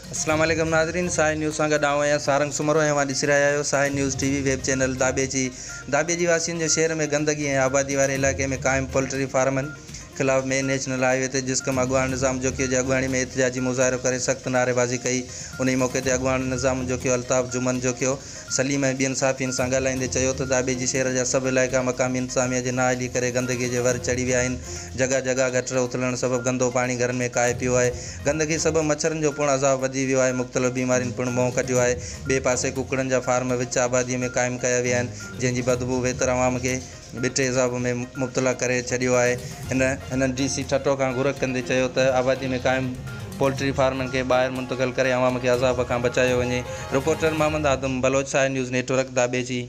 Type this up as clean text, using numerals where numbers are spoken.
अस्सलाम वालेकुम नाज़रीन, साहिल न्यूज़ सां गॾु आऊं आहियां सारंग सुमरो ऐं ॾिसी रहिया आहियो साहिल न्यूज़ टीवी वेब चैनल। दाबे जी वासियुनि जे शहर में गंदगी ऐं आबादी वारे इलाइक़े में क़ाइम पोल्ट्री फार्मनि खिलाफ़ में नेशनल हाईवे ते जिस्कम अॻवान निज़ाम जोखीअ जी अॻवाणी में एहतिजाजी मुज़ाहिरो करे सख़्त नारेबाज़ी कई। उन मौक़े ते अॻवान निज़ाम जोखियो अल्ताफ़ जुमन जोखियो सलीम ऐं ॿियनि साफ़ियुनि सां ॻाल्हाईंदे चयो त दाबे जी शहर जा सभु इलाइक़ा मक़ामी इंतिज़ामिया जे नाअहली करे गंदगीअ जे वर चढ़ी विया आहिनि। जॻह जॻह गटर उथलण सबबु गंदो पाणी घरनि में काए पियो आहे। गंदगी सबबु मच्छरनि जो पिणु अज़ाब वधी वियो आहे। मुख़्तलिफ़ बीमारियुनि पिणु मुंहुं कढियो आहे। ॿिए पासे कुकड़नि जा फार्म विच आबादीअ में क़ाइमु कया विया आहिनि, जंहिंजी बदबू वेतर अवाम खे बिटे इज़ाब में मुब्तला करे छॾियो आहे। हिननि DC ठटो खां घुर कंदे चयो त आबादीअ में क़ाइमु पोल्ट्री फार्मनि खे ॿाहिरि मुंतक़िल करे अवाम खे अज़ाब खां बचायो वञे। रिपोर्टर मोहम्मद आदम बलोच, साहिल न्यूज़ नेटवर्क, दाबे जी।